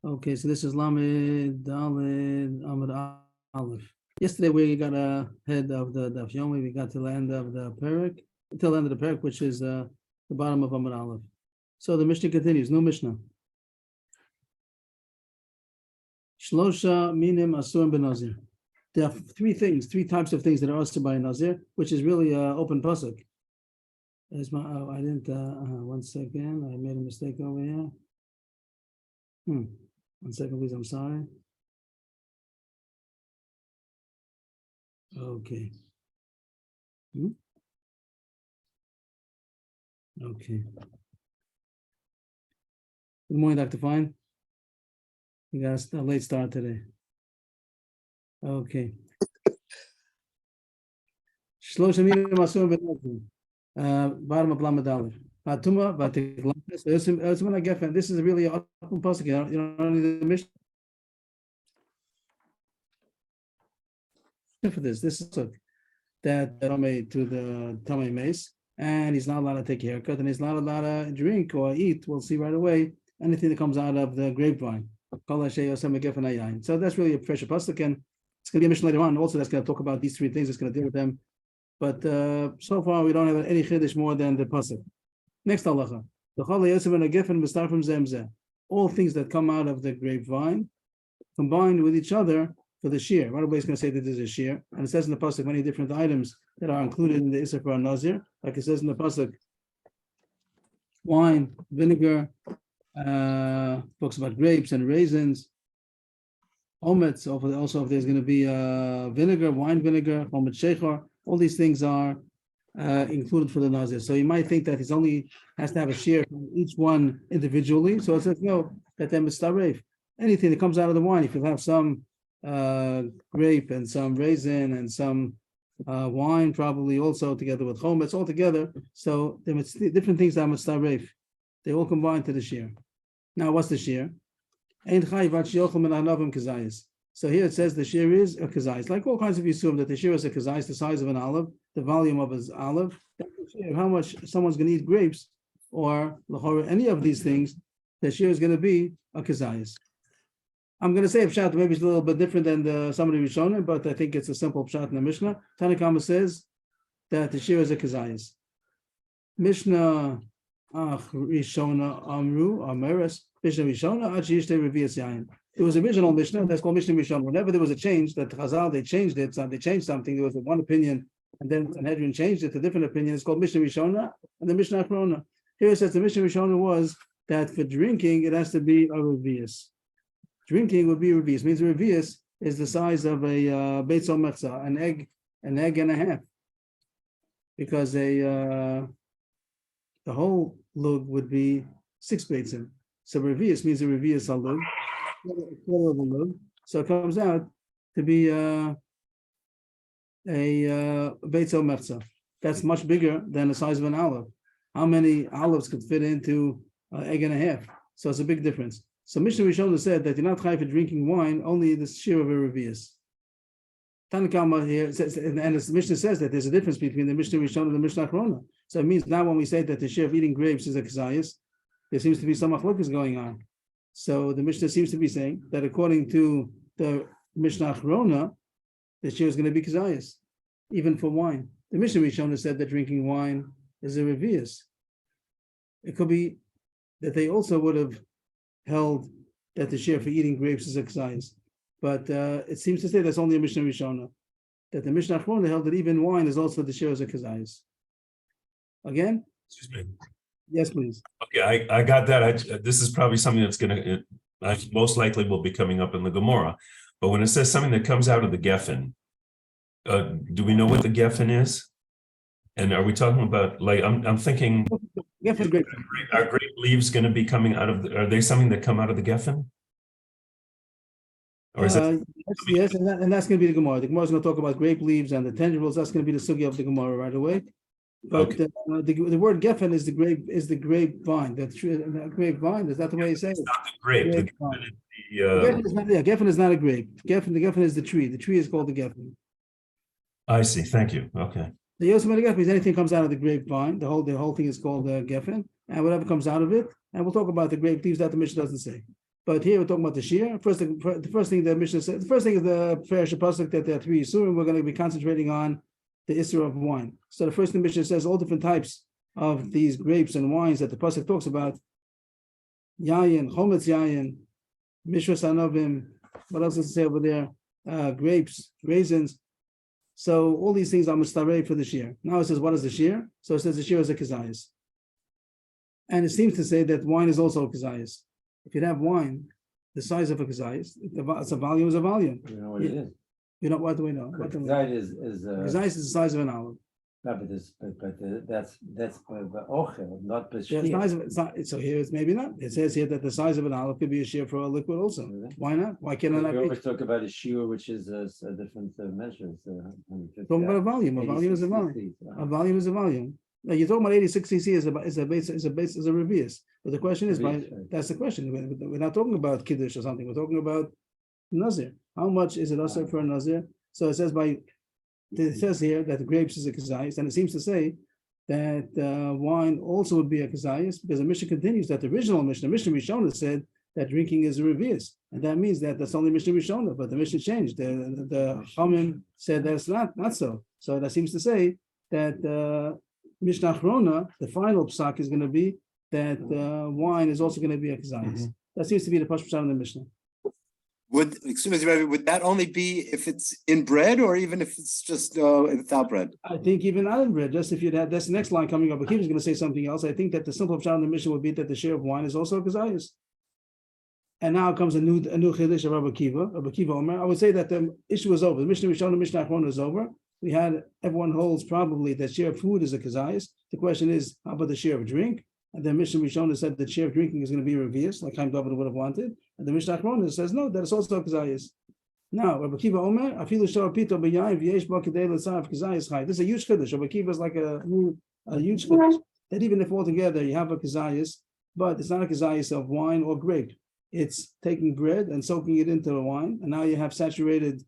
Okay, so this is Lamed Daled Amud Aleph. Yesterday we got ahead of the Daf Yomi. We got to the end of the parak, till the end of the parak, which is the bottom of Amud Aleph. So the Mishnah continues. No Mishnah. Shlosha minim asurim benazir. There are three types of things that are also by a nazir, which is really open pasuk. I didn't. 1 second. I made a mistake over here. 1 second, please. I'm sorry. Okay. Okay. Good morning, Dr. Fine. You got a late start today. Okay. Bottom of Lamed Aleph. This is really an open pasuk. You don't need the Mishnah for this. This is that Tamei to the Tamei mace, and he's not allowed to take a haircut, and he's not allowed to drink or eat. We'll see right away anything that comes out of the grapevine. So that's really a pressure pasuk, and it's going to be a Mishnah later on. Also, that's going to talk about these three things. It's going to deal with them. But so far, we don't have any chiddush more than the pasuk. Next halacha. All things that come out of the grapevine combined with each other for the shear. Right away, he's going to say that there's a shear. And it says in the pasuk many different items that are included in the Issur for a nazir. Like it says in the pasuk, wine, vinegar, talks about grapes and raisins. Ometz, also if there's going to be vinegar, wine vinegar, ometz shechar. All these things are included for the nazir. So you might think that he only has to have a shear from each one individually. So it says no, that they're mistaref. Anything that comes out of the wine, if you have some grape and some raisin and some wine, probably also together with chometz, all together. So there are different things that are mistaref. They all combine to the shear. Now, what's the shear? So here it says the shear is a kazais. Like all kinds of yisum, that the shear is a kazais, the size of an olive, the volume of his olive. That's the shear. How much someone's going to eat grapes or any of these things, the shear is going to be a kazais. I'm going to say a pshat, maybe it's a little bit different than some of the Rishonim, but I think it's a simple pshat in the Mishnah. Tanakama says that the shear is a kazais. Mishnah Rishona Amru Ameres Mishnah Rishona Achishte Revias Yain. It was original Mishnah that's called Mishnah Rishona. Whenever there was a change, that Chazal they changed it, so they changed something. There was one opinion, and then Sanhedrin changed it to a different opinion. It's called Mishnah Rishona and the Mishnah Achrona. Here it says the Mishnah Rishona was that for drinking it has to be a revius. Drinking would be a revius. Means a revius is the size of a beit mechza, an egg and a half, because the whole lug would be 6 beitzim. So revius means a revius al lug, a quarter of a lug. So it comes out to be a beit mechza. That's much bigger than the size of an olive. How many olives could fit into an egg and a half? So it's a big difference. So Mishnah Rishonah said that you're not chayav for drinking wine, only the shear of a revius. Tanakama here says, and the Mishnah says that there's a difference between the Mishnah Rishonah and the Mishnah Achrona. So it means now when we say that the shear of eating grapes is a kazayas, there seems to be some machlokas going on. So the Mishnah seems to be saying that according to the Mishnah Achrona, the shear is going to be kazayas, even for wine. The Mishnah Rishonah said that drinking wine is a revius. It could be that they also would have held that the shear for eating grapes is a kazayas. But it seems to say that's only a Mishnah Rishona. That the Mishnah Achrona held that even wine is also the shear as a kazayas. Again? Excuse me. Yes, please. Okay, I got that. This is probably something that's going to, most likely will be coming up in the Gemara. But when it says something that comes out of the geffen, do we know what the geffen is? And are we talking about, like, I'm thinking, Geffen grape. Are grape leaves going to be coming out of are they something that come out of the geffen? Or is it? Yes, and that's going to be the Gemara. The Gemara is going to talk about grape leaves and the tendrils. That's going to be the sugya of the Gemara right away. But Okay. The word geffen is the grapevine. The grapevine, is that the way you say it? It's not the grape. The Geffen is not, geffen is not a grape. The geffen is the tree. The tree is called the geffen. I see. Thank you. Okay. The Yosemite geffen is anything comes out of the grapevine. The whole thing is called geffen, and whatever comes out of it. And we'll talk about the grape leaves that the Mishnah doesn't say. But here we're talking about the shear. The first thing the Mishnah said, the first thing is the Farish Pasuk that there are 3 Yisurim. We're going to be concentrating on the Isser of wine. So the first thing the Mishnah says, all different types of these grapes and wines that the Pasuk talks about. Yayin, Chometz Yayin, Mishras Anovim, what else does it say over there? Grapes, raisins. So all these things are mustarei for the shear. Now it says, what is the shear? So it says the shear is a kazayas. And it seems to say that wine is also a kazayas. If you have wine, the size of a kazayas, it's a volume is a volume. You know what it is. You know, what do we know? What do we know? Kazayas is the size of an olive. No, but that's ochel, not The b'shir. size of, it's not, so here it's maybe not. It says here that the size of an olive could be a shear for a liquid also. Really? Why not? Why can't it We not be? always talk about a shiur, which is a different measures. Talking about a volume. A volume is a volume. A volume is a volume. Now you're talking about 86 cc is a revius. But the question is, that's the question. We're not talking about kiddush or something. We're talking about nazir. How much is it also for a nazir? So it says it says here that the grapes is a kazayis, and it seems to say that wine also would be a kazayis, because the Mishnah continues that the original Mishnah Rishonah said that drinking is a revius, and that means that that's only Mishnah Rishonah, but the Mishnah changed. The Chamim said that's not so. So that seems to say that Mishnah Achrona, the final psak, is going to be that wine is also going to be a kazayis. That seems to be the pashut of the Mishnah. Would that only be if it's in bread, or even if it's just without bread? I think even not in bread, just if you'd had, that's the next line coming up. Akiva is going to say something else. I think that the simple pshat in the Mishnah would be that the share of wine is also a kazayis. And now comes a new chiddush of Rabbi Akiva Omer. I would say that the issue is over. The Mishnah Rishon and Mishnah Achrona is over. Everyone holds probably that share of food is a kazayis. The question is, how about the share of drink? And the Mishnah Rishon said that share of drinking is going to be revius, like Chaim David would have wanted. And the Mishnah Achrona says no, that it's also a kazayis. Now, Rabbi Akiva Omer, afilu shor pito b'yayin v'yesh bo kedei l'tzaref kazayis chai. This is a huge chiddush. Rabbi Akiva is like a huge chiddush. That even if altogether you have a kazayis, but it's not a kazayis of wine or grape. It's taking bread and soaking it into the wine, and now you have saturated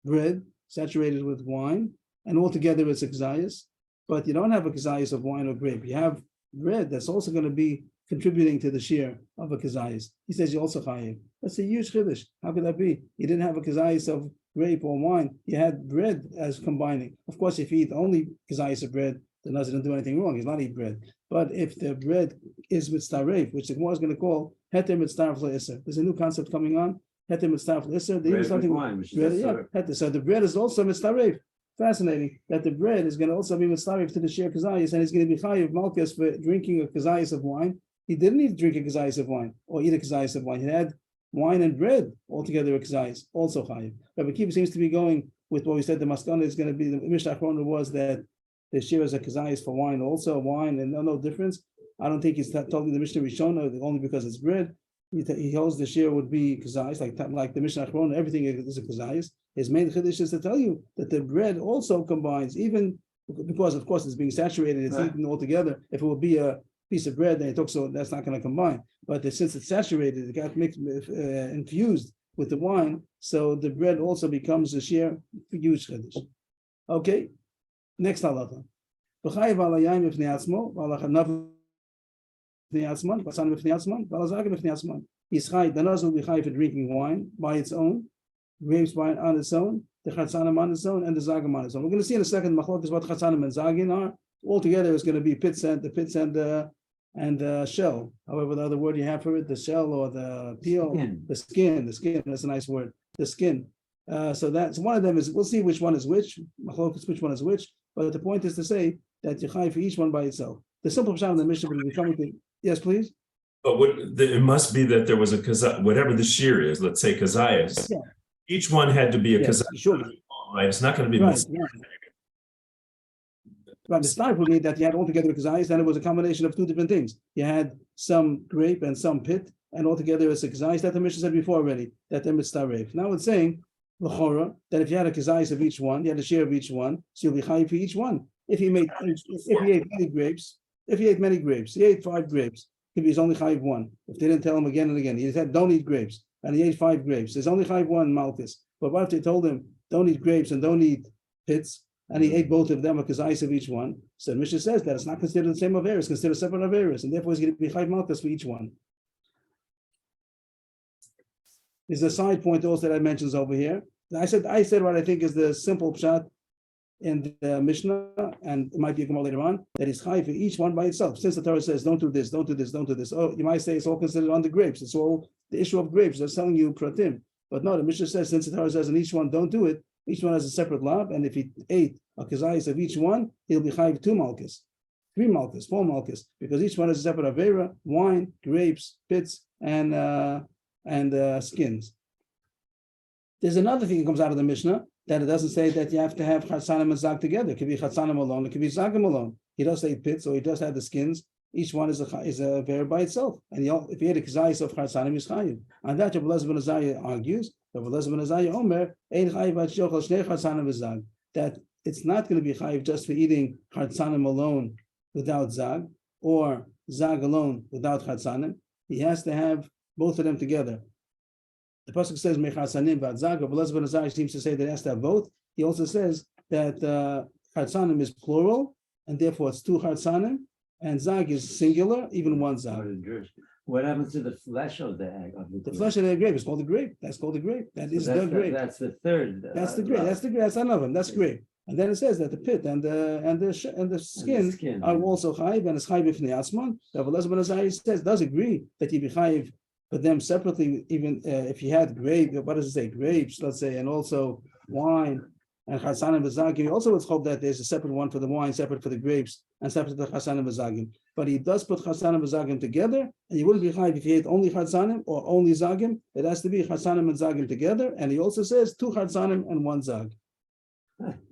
bread, saturated with wine, and altogether it's a kazayis. But you don't have a kazayis of wine or grape. You have bread that's also going to be contributing to the share of a kazayis. He says you also chayiv. That's a huge chiddush. How could that be? You didn't have a kazayis of grape or wine. You had bread as combining. Of course, if you eat only kazayis of bread, the nazir didn't do anything wrong. He's not eat bread. But if the bread is mitzaref, which the Gemara is going to call heter mitzaref le'isser, there's a new concept coming on. Heter mitzaref le'isser. There's something. So the bread is also mitzaref. Fascinating that the bread is going to also be mitzaref to the share kazayis, and he's going to be chayiv malchus for drinking a kazayis of wine. He didn't need to drink a kazayis of wine or eat a kazayis of wine. He had wine and bread altogether a kazayis, also chayiv. Rabbi Akiva seems to be going with what we said. The maskana is going to be the Mishnah Achrona was that the share is a kazayis for wine, also wine, and no difference. I don't think he's totally the Mishnah Rishonah only because it's bread. He holds the share would be kazayis, like the Mishnah Achrona, everything is a kazayis. His main chiddush is to tell you that the bread also combines, even because of course it's being saturated, it's eaten all together. If it would be a piece of bread, then it talks so that's not going to combine. But since it's saturated, it got mixed, infused with the wine, so the bread also becomes a share huge chiddush. Okay, next halacha. B'chayiv al hayayim b'fnei atzmo, v'alachanav b'fnei atzman, v'asan b'fnei atzman, v'alazag b'fnei atzman. He's chayiv, the nazir will be chayiv for drinking wine by its own, grapes wine on its own, the chatzanim on its own, and the zagim on its own. We're going to see in a second machlokes what chatzanim and zagin are. Altogether, it's going to be pits and the shell. However, the other word you have for it, the shell or the peel, the skin. That's a nice word. The skin. So that's one of them is. We'll see which one is which. Machlokes, which one is which. But the point is to say that you chai for each one by itself. The simple pshat in the Mishnah will be coming to. Yes, please. But it must be that there was a kazayis, whatever the shear is. Let's say kazayis. Yeah. Each one had to be a kazayis, sure. Right? It's not going to be right. But the start would be that you had altogether a kazayis, and it was a combination of two different things. You had some grape and some pit, and altogether it's a kazayis that the Mishnah said before already, that they're mitzaref. Now it's saying, l'chora, that if you had a kazayis of each one, you had a share of each one, so you'll be chayiv for each one. If he ate many grapes, he ate 5 grapes, he's only chayiv 1. If they didn't tell him again and again, he said, don't eat grapes, and he ate 5 grapes. There's only chayiv 1 malchus. But what if they told him, don't eat grapes and don't eat pits, and he ate both of them, a kazayis of each one? So the Mishnah says that it's not considered the same averis, it's considered separate averis, and therefore he's going to be chayiv malchus for each one. There's a side point also that I mentions over here. I said what I think is the simple pshat in the Mishnah, and it might be a Gemara later on, that is high for each one by itself. Since the Torah says, don't do this, don't do this, don't do this. Oh, you might say it's all considered on the grapes. It's all the issue of grapes. They're selling you pratim. But no, the Mishnah says, since the Torah says, and each one don't do it, each one has a separate lab, and if he ate a kazayis of each one, he'll be chayiv 2 malchus, 3 malchus, 4 malchus, because each one is a separate avera, wine, grapes, pits, and skins. There's another thing that comes out of the Mishnah, that it doesn't say that you have to have chatzanim and zag together. It could be chatzanim alone, it could be zagim alone. He does say pits, or he does have the skins. Each one is a avera by itself. And if he had a kazayis of chatzanim, he's chayiv. And that Rabbi Elazar ben Azariah argues, Rabbi Elazar ben Azariah Omer, ein chayiv at shochel shnei chatzanim v'zag, that it's not going to be chayiv just for eating chatzanim alone without zag, or zag alone without chatzanim. He has to have both of them together. The pasuk says mechasanim v'adzag. Rabbi Elazar ben Azariah seems to say that it has to have both. He also says that chatzanim is plural, and therefore it's 2 chatzanim, and zag is singular, even 1 zag. What happens to the flesh of the egg? The flesh of the grape is called the grape. That's called the grape. That is the grape. That's the third. That's the grape. That's the grape. That's another. That's grape. And then it says that the pit and the skin are also chayiv, and it's chayiv ifnei atzman. Rabbi Elazar ben Azariah says does agree that you be chayiv for them separately, even if you had grape. What does it say? Grapes, let's say, and also wine and chasanim v'zagim. Also, let's hope that there's a separate one for the wine, separate for the grapes, and separate for the chasanim v'zagim. But he does put chasanim v'zagim together, and you wouldn't be chayiv if you ate only chasanim or only zagim. It has to be chasanim and zagim together. And he also says 2 chasanim and 1 zag.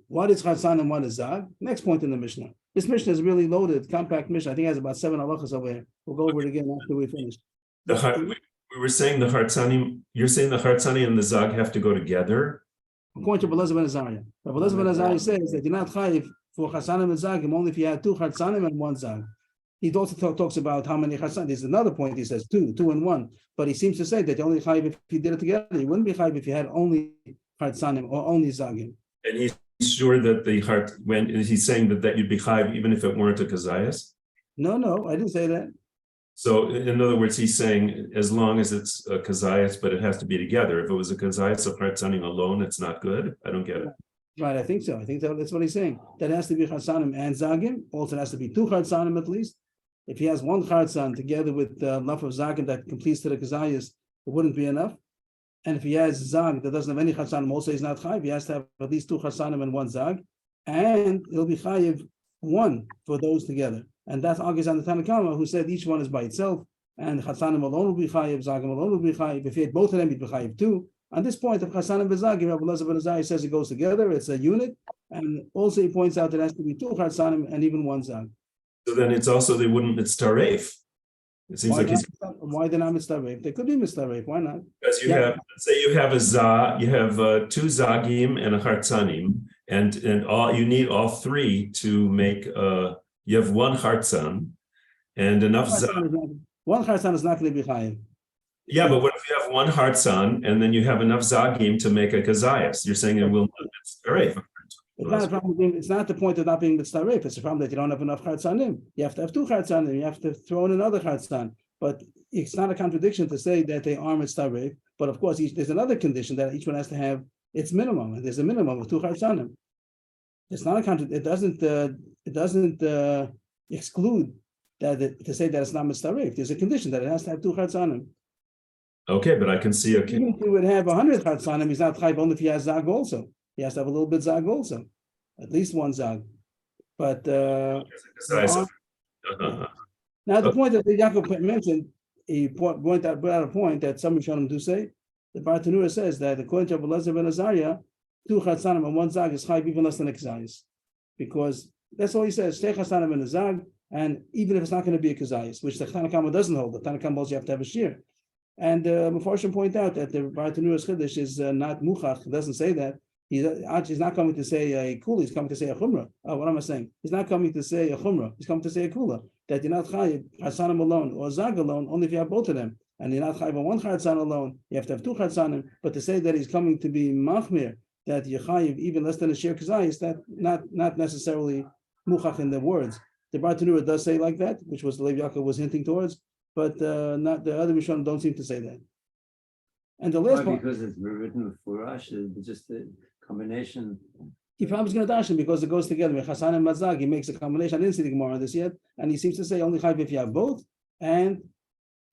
What is chasan and what is zag? Next point in the Mishnah. This Mishnah is really loaded, compact Mishnah. I think it has about 7 halachas over here. We'll go over it again after we finish. We were saying the hartzani. You're saying the hartzani and the zag have to go together. According to Rabbi Elazar ben Azariah, Rabbi Elazar ben Azariah says that you're not chayiv for chasanim and zagim only if you had 2 chatzanim and 1 zag. He also talks about how many chatzanim. There's another point. He says 2 and 1. But he seems to say that you only chayiv if you did it together. You wouldn't be chayiv if you had only chatzanim or only zagim. And he's sure that the heart, when he's saying that you'd be chayiv even if it weren't a kazayas? No, I didn't say that. So in other words, he's saying as long as it's a kazayas, but it has to be together. If it was a kazayas of hartzanim alone, it's not good. I don't get it. Right, I think so. I think that's what he's saying. That has to be chatzanim and zagim. Also, it has to be 2 chatzanim at least. If he has 1 chatzan together with enough of zagim that completes to the kazayas, it wouldn't be enough. And if he has zag that doesn't have any chatzanim, also he's not chayiv. He has to have at least 2 chatzanim and 1 zag, and he'll be chayiv 1 for those together. And that argues on the Tanakama, who said each one is by itself, and chatzanim alone will be chayiv, zagim alone will be chayiv. If he had both of them, he'd be chayiv 2. On this point of chatzanim and zagim, Rabbi Elazar ben Azariah says it goes together. It's a unit, and also he points out that it has to be 2 chatzanim and even 1 zag. So then it's also they wouldn't. It's taref. It seems like he's. Why they're not mitzvah? They could be mitzvah. Why not? Because you have, let's say you have you have 2 zagim and a hartzanim, and all you need all 3 to make you have 1 hartzan and enough zag. 1 hartzan is not going to be chayiv. Yeah, but what if you have 1 hartzan and then you have enough zagim to make a kazayas? You're saying it will not. It's taref. It's not a problem. It's not the point of not being mitzvah. It's a problem that you don't have enough chatzanim. You have to have 2 chatzanim. You have to throw in another chatzan. But it's not a contradiction to say that they are mitzvah. But of course, there's another condition that each one has to have its minimum. And there's a minimum of 2 chatzanim. It's not a contradiction. It doesn't exclude that to say that it's not mitzvah. There's a condition that it has to have 2 chatzanim. Okay, but I can see. Okay. Even if he would have 100 chatzanim, he's not chayiv only if he has zag also. He has to have a little bit zag also, at least 1 zag. But now the point that Yaakov mentioned, he brought out a point that some Rishonim do say. The Bartanura says that according to Rabbi Elazar ben Azariah, 2 chatzanim and 1 zag is chayiv even less than a kazayis, because that's all he says. 2 chatzanim and a zag, and even if it's not going to be a kazayis, which the Tanakama doesn't hold. The Tanakama holds you have to have a shear. And Mefarshim point out that the Bartanura's chiddush is not muchach. It doesn't say that. He's not coming to say a kula, he's coming to say a chumrah. Oh, what am I saying? He's not coming to say a chumrah, he's coming to say a kula. That you're not chayiv chasanim alone or zag alone, only if you have both of them. And you're not chayiv on 1 chatzan alone, you have to have 2 chatzanim. But to say that he's coming to be machmir, that you're chayiv even less than a shir kazai, is that not necessarily muchach in the words. The Bartanura does say like that, which was the Lev Yaakov was hinting towards, but not the other Rishonim don't seem to say that. And the Why? last part, Because it's written with Furash, it's just a combination. he probably is going to dash him because it goes together. With Hasan and Mazag, he makes a combination. I didn't see the Gemara on this yet. And he seems to say only chayv if you have both. And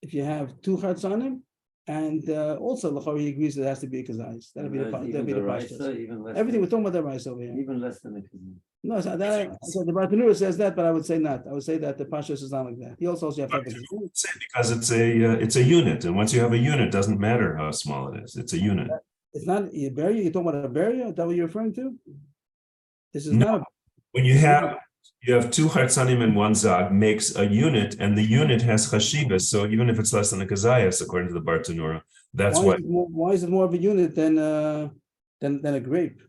if you have two Chatzanim, and also Lachari agrees that it has to be a Kazais. That'll be the Pashtas. Even less. Everything we're talking about the rice over here. Even less than a Kazan. No, so the Bartanura says that, but I would say not. I would say that the Pashas is not like that. He also says you have to have a Say because it's a unit, and once you have a unit, it doesn't matter how small it is. It's a unit. It's not a barrier. You're talking about a barrier? Is that what you're referring to? This is No. not a When you have two Hartzanim and one Zag makes a unit, and the unit has Chashivas. So even if it's less than a Kazayas, according to the Bartanura, that's why. Why is it more of a unit than a grape?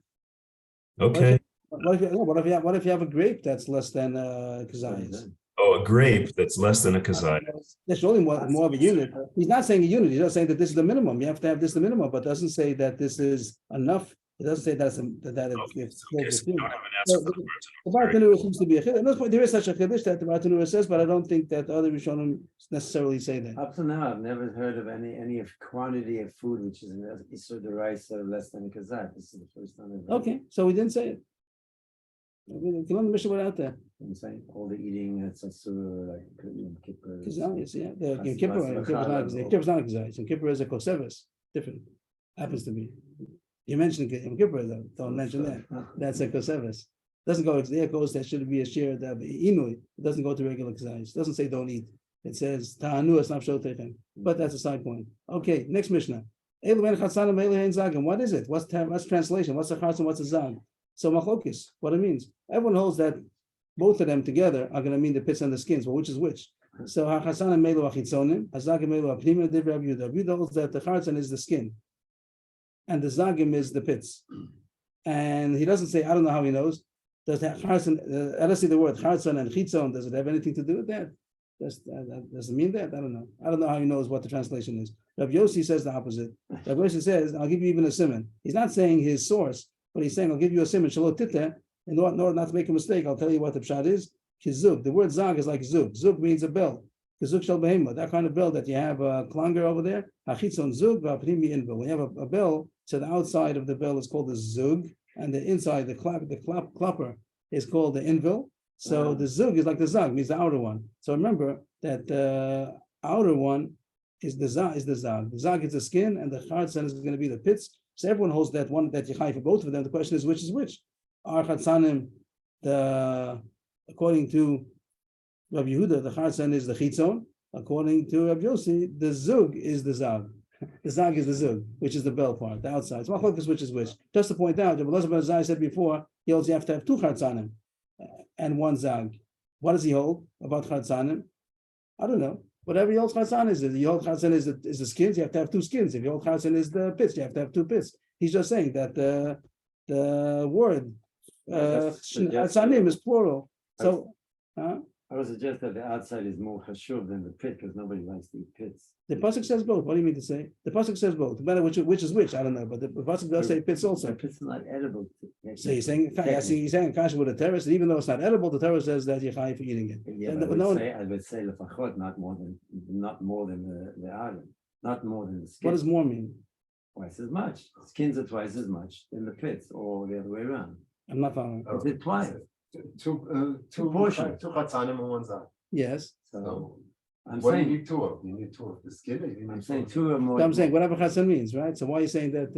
Okay. What if you have a grape that's less than Kazayas? Oh, a grape that's less than a Kazayas. That's only more of a unit. He's not saying a unit. He's not saying that this is the minimum. You have to have this the minimum, but doesn't say that this is enough. It doesn't say that it's Okay, so we don't have an answer for the the Bartanura. Bartanura seems to be a chiddush. At this point, there is such a chiddush that the Bartanura says, but I don't think that the other Rishonim necessarily say that. Up to now, I've never heard of any of quantity of food which is in Isur the rice less than a Kazak. This is the first time I've heard. Okay, so we didn't say it. You can learn the Mishnah without that. I'm saying all the eating that's Isur, like Yom Kippur. Kazayas, yeah. The Yom Kippur is not a Kazayas. Yom Kippur is a Kosevis. Different. Happens to be. You mentioned Yom Kippur, though. Don't mention that. That's a Kosevis. Doesn't go there. Goes that should be a share that Inui. It doesn't go to regular Kazayas. It doesn't say don't eat. It says Ta'anu Asnaf Shotechem. But that's a side point. Okay, next Mishnah. What is it? What's translation? What's a Chas and what's a Zag? So machlokis, what it means. Everyone holds that both of them together are going to mean the pits and the skins. Well, which is which? So hachasan and melu achitzonim, hazag and melu apnimim divrei Rabbi Yehuda. Rabbi Yehuda holds that the charzan is the skin, and the zagim is the pits. And he doesn't say, I don't know how he knows. Does that charzan? I don't see the word charzan and chitzon. Does it have anything to do with that? Does it mean that? I don't know. I don't know how he knows what the translation is. Rabbi Yossi says the opposite. Rabbi Yossi says, I'll give you even a simon. He's not saying his source. But he's saying, I'll give you a simon, shalot titeh, in order not to make a mistake, I'll tell you what the pshat is. Kizug. The word zag is like zug. Zug means a bell. Kizug shel behema. That kind of bell that you have a klanger over there. Hachitzon zug, v'apnimi invel. When you have a bell, so the outside of the bell is called the zug, and the inside, the clapper is called the invel. So the zug is like the zag, means the outer one. So remember that the outer one is the zag. The zag is the skin, and the charzan is going to be the pits. So everyone holds that one that you chai for both of them. The question is which is which? Our chatzanim, according to Rabbi Yehuda, the chatzan is the chitzon. According to Rabbi Yossi, the zug is the zag. The zag is the zug, which is the bell part, the outside. So machlokes which is which. Just to point out, Rabbi Elazar ben Azai said before, he holds you have to have two chatzanim and one zag. What does he hold about chatzanim? I don't know. Whatever your chatzan is, the old chatzan is the skins, you have to have two skins. If your old chatzan is the pits, you have to have two pits. He's just saying that the word chatzanim is plural. So I would suggest that the outside is more chashuv than the pit because nobody likes to eat pits. the pasuk says both. What do you mean to say? The pasuk says both. No matter which is which, I don't know. But the pasuk does say pits also. The pit's not edible. So he's saying kasha with a terrace, even though it's not edible, the terrace says that you're high for eating it. Yeah, but I would say lefachot not more than the iron, not more than the skin. What does more mean? Twice as much. Skins are twice as much than the pits, or the other way around. I'm not following. Is it twice? Two portions. Two chatzanim and one zag. Yes. So I'm What do you saying, need two of? You need two of the skin. Or you need I'm two saying of- two or more. So I'm saying whatever chatzan means, right? So why are you saying that?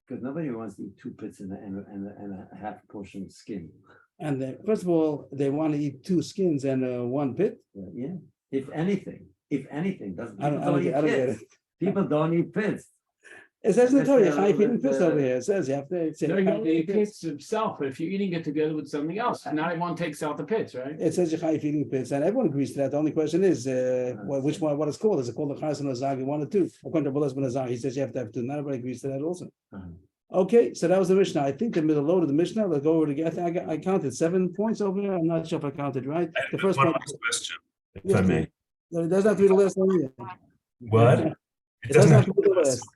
Because nobody wants to eat two pits and a half portion of skin. And first of all, they want to eat two skins and one pit. Yeah. If anything, doesn't I don't get it. People don't eat pits. It says in the Torah, That's you're high feeding the- pits over here. It says you have to. No, you eat pits himself, but if you're eating it together with something else, now everyone takes out the pits, right? It says you're high feeding pits, and everyone agrees to that. The only question is, which one? What it's called? Is it called the chasen or zag? One or two? According to Rabbi Elazar, he says you have to have two. Not everybody agrees to that also. Okay, so that was the Mishnah. I think the middle load of the Mishnah. Let's go over again. I counted 7 points over here. I'm not sure if I counted right. I The have first one point. last question, if Yes, I may. It doesn't have to be the last one either. What? It doesn't have to be the last.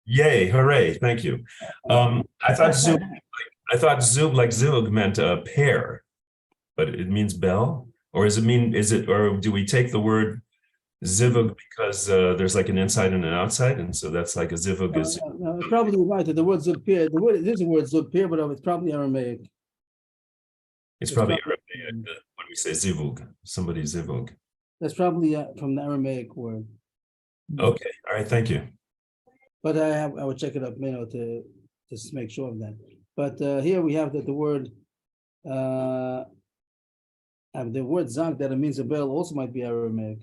Yay, hooray, thank you. I thought zug like zug meant a pair, but it means bell? Or or do we take the word Zivug because there's like an inside and an outside, and so that's like a zivug is. Probably right that the word zug here, the word, it is a word zug here, but it's probably Aramaic. It's It's probably probably- Aramaic, when we say zivug, somebody zivug. That's probably from the Aramaic word. Okay, all right, thank you. But I would check it up, to just make sure of that. But here we have that the word zag that it means a bell also might be Aramaic.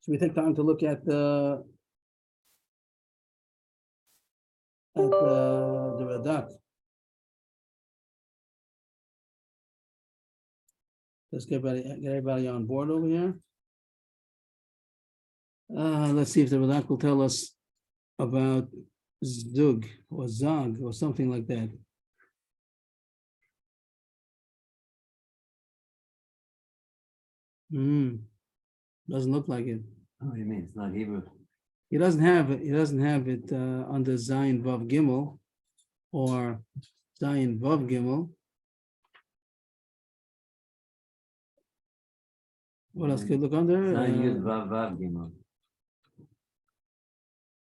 Should we take time to look at the Radak? Let's get everybody on board over here. Let's see if the Radak will tell us about Zug or Zag or something like that. Doesn't look like it. What do you mean? It's not Hebrew. He doesn't have it. He doesn't have it under Zayin Vav Gimel or Zayin Vav Gimel. What else could you look under? It's not Yud Vav Vav Gimel.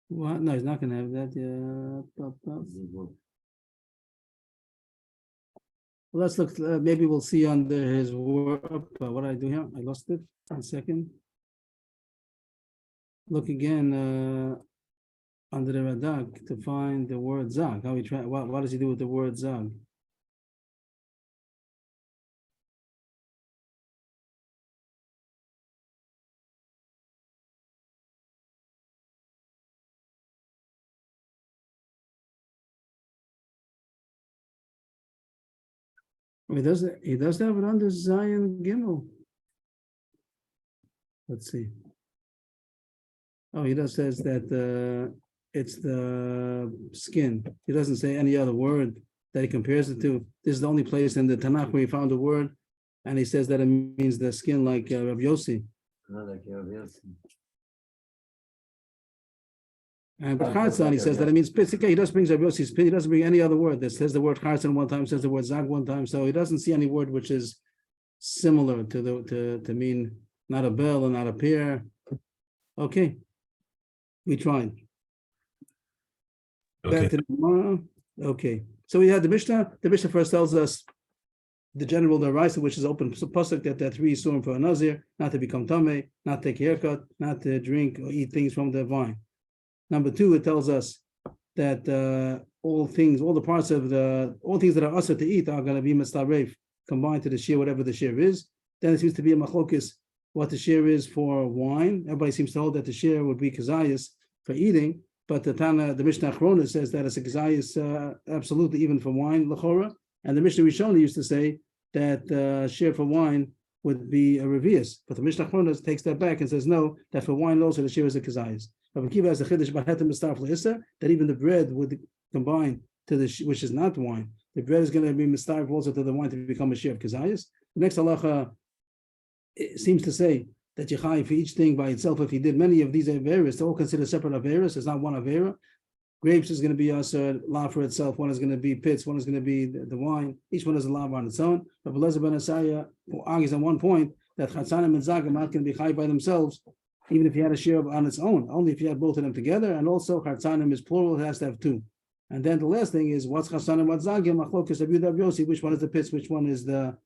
What? No, he's not going to have that. Zivug. Let's look. Maybe we'll see under his word. What did I do here? I lost it. 1 second. Look again under the Radak to find the word Zag. How he try? What does he do with the word Zag? He does have it under Zion Gimel. Let's see. Oh, he does says that it's the skin. He doesn't say any other word that he compares it to. This is the only place in the Tanakh where he found a word, and he says that it means the skin like Rav Yossi. Not like Rav Yossi. And with Charzan, he says that it means pits. Okay, he does bring Rav Yossi's pit. He doesn't bring any other word that says the word Charzan one time, says the word Zag one time. So he doesn't see any word which is similar to mean not a bell and not a pair. Okay, we tried. Okay, Back to the Gemara. Okay, so we had the Mishnah. The Mishnah first tells us the general deraisa, which is open pasuk that there are 3 isurim for a nazir: not to become tamei, not to take a haircut, not to drink or eat things from the vine. Number 2, it tells us that all things that are usher to eat are going to be mistareif, combined to the shear, whatever the shear is. Then it seems to be a machlokis what the shear is for wine. Everybody seems to hold that the shear would be kazayas for eating, but the Mishnah Achrona says that it's a kazayas absolutely even for wine lechora, and the Mishnah Rishona used to say that shear for wine would be a revius, but the Mishnah Achrona takes that back and says no, that for wine also the shear is a kazayas. Rabbi Kiva has a chiddush that even the bread would combine to the which is not wine. The bread is going to be mistarif also to the wine to become a shear of kazayas. The next halacha seems to say that you chai for each thing by itself. If he did many of these averas, they're all considered separate averas. It's not one avera. Grapes is going to be a lav for itself. One is going to be pits. One is going to be the wine. Each one is a lav on its own. But Elazar ben Asaya argues on one point that chatzanim and zag are not going to be chai by themselves, even if you had a share on its own. Only if you had both of them together. And also chatzanim is plural; it has to have 2. And then the last thing is what's chatzanim, what's zagim, machlokas Rabbi Yossi. Which one is the pits? Which one is the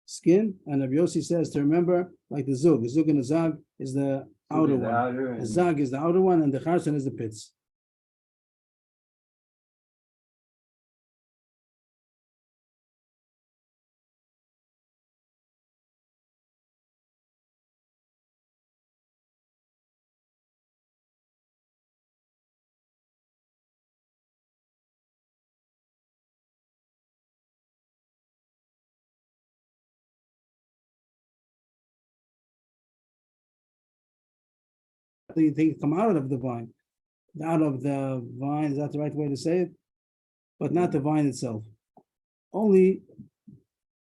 skin? And Rabbi Yossi says to remember, like the zug and the zag is the outer one. The zag is the outer one, and the charzan is the pits. The things come out of the vine. Out of the vine, is that the right way to say it? But not the vine itself. Only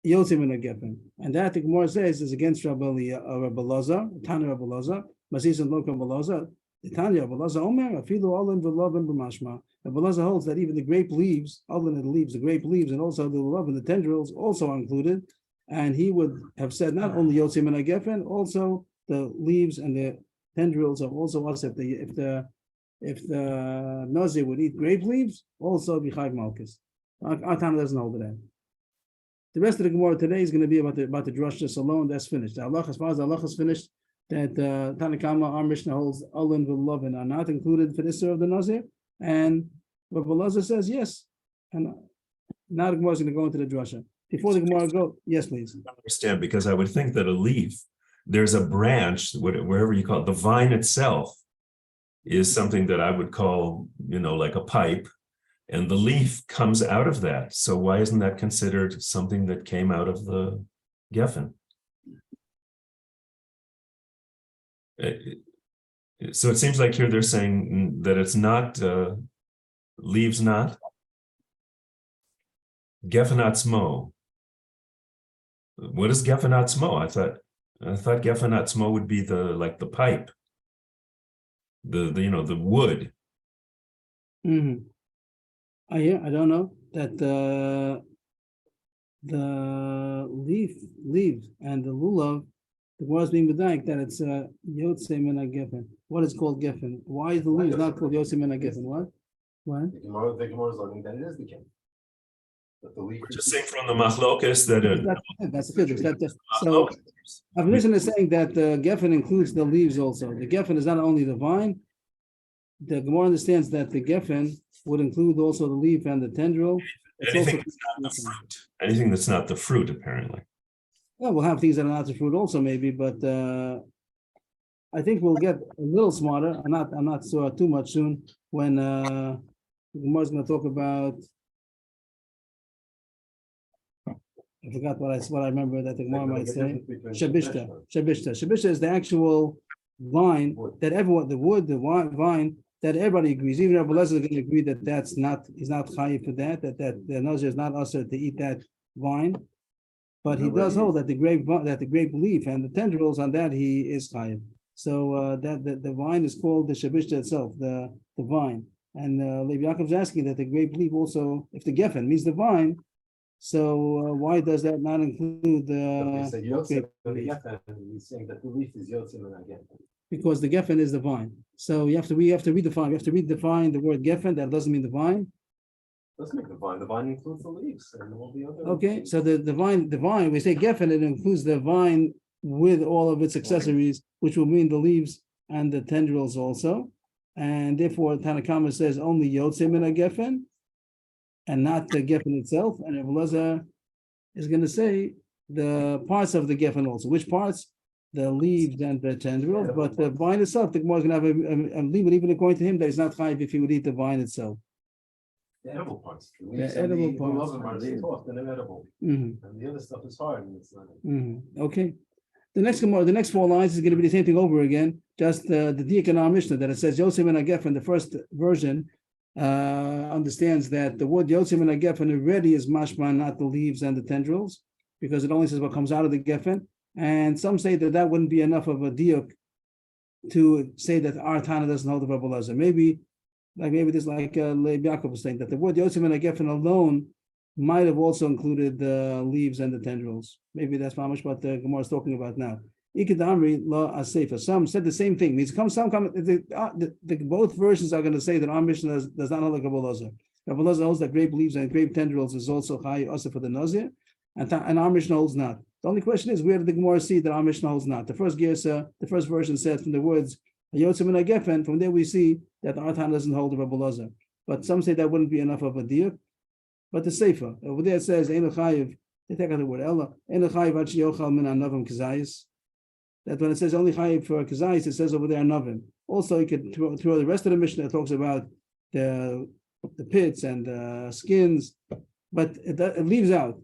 Yotzim and Geffen. And that the Gemara says is against Rabbi Lazar, Tanya Rabbi Lazar, Masis and Lokam Lazar. The Tanya Rabbi Lazar Omer, Afilu Olin V'Lovin B'Mashma. Rabbi Lazar holds that even the grape leaves, other than the leaves, the grape leaves, and also the love and the tendrils also are included. And he would have said not only Yotzim and Geffen, also the leaves and the tendrils are also us. If the nazir would eat grape leaves, also be chayv malchus. Our Tana doesn't hold to that. The rest of the Gemara today is going to be about the drushes alone. That's finished. The halach, as far as the halach is finished, that Tanakama, our Mishnah holds Olin v'Lovin are not included for this of the nazir, and Rabbi Elazar says yes. And now the Gemara is going to go into the drasha. Before the Gemara go, yes, please. I understand, because I would think that a leaf, there's a branch, wherever you call it, the vine itself is something that I would call, like a pipe, and the leaf comes out of that. So why isn't that considered something that came out of the geffen? So it seems like here they're saying that it's not, leaves not, geffen atzmo. What is geffen atzmo? I thought geffen atzmo would be the pipe, the wood. Mm-hmm. I don't know that the leaves and the lulav, the Gemara is being bedaik that it's yotzei min geffen. What is called geffen? Why is the leaves not called yotzei min geffen? What? The Gemara is learning that it is the king. That the leaf. Just saying from the machlokes that That's good. So Avnishon is saying that geffen includes the leaves also. The geffen is not only the vine. The Gemara understands that the geffen would include also the leaf and the tendril. anything that's not the fruit. Anything that's not the fruit, apparently. Well, we'll have things that are not the fruit also maybe, but I think we'll get a little smarter. I'm not so too much soon when the Gemara is going to talk about. I forgot what I remember that the Gemara might say. Shabishta. Shabishta is the actual vine that everyone, the wood, the vine that everybody agrees. Even Rabbi Elazar is going to agree that he's not chayiv for that the nazir is not usher to eat that vine. But he does hold that the grape leaf and the tendrils on that he is chayiv. So that the vine is called the shabishta itself, the vine. And Levi Yaakov is asking that the grape leaf also, if the geffen means the vine, so why does that not include the He's saying that the leaf is yotzei min geffen. Because the geffen is the vine. So we have to redefine. We have to redefine the word geffen. That doesn't mean the vine. Doesn't make the vine. The vine includes the leaves and all the other. Okay, so the vine. We say geffen. It includes the vine with all of its accessories, which will mean the leaves and the tendrils also. And therefore, Tanakama says only yotzei min geffen, and not the geffen itself. And Rabbi Elazar is going to say the parts of the geffen also. Which parts? The leaves and the tendrils, but the vine itself, the Gemara is going to have a leave it, even according to him, that he's not chayiv if he would eat the vine itself. The edible parts. The edible parts. They're edible. Mm-hmm. And the other stuff is hard and it's not. Mm-hmm. Okay. The next 4 lines is going to be the same thing over again, just the Diak in our Mishnah that it says Yotzei min geffen. The first version understands that the word Yotzei min geffen already is mashma, not the leaves and the tendrils, because it only says what comes out of the geffen. And some say that wouldn't be enough of a diuk to say that our Tana doesn't hold the Rabbi Elazar. Maybe this like Leib Yaakov was saying that the word Yotzei min geffen alone might have also included the leaves and the tendrils. Maybe that's how much what the Gemara is talking about now. Ikadamri la asefa. Some said the same thing. Means both versions are going to say that our Mishnah does not hold like Rabbi Elazar. Rabbi Elazar holds that grape leaves and grape tendrils is also high also for the nazir, and our Mishnah holds not. The only question is, where did the Gemara see that our Mishnah holds not? The first version said from the words Yotzei min geffen. From there we see that our Tana doesn't hold the Rabbi Elazar. But some say that wouldn't be enough of a diuk. But the Sefer over there it says Ein Chayiv. They take out the word Ella. Ein Chayiv ad sheyochal min anavim kazayis. That when it says only Chayiv for kazayis, it says over there anavim. Also, you could throw the rest of the Mishnah that talks about the pits and the skins, but it leaves out.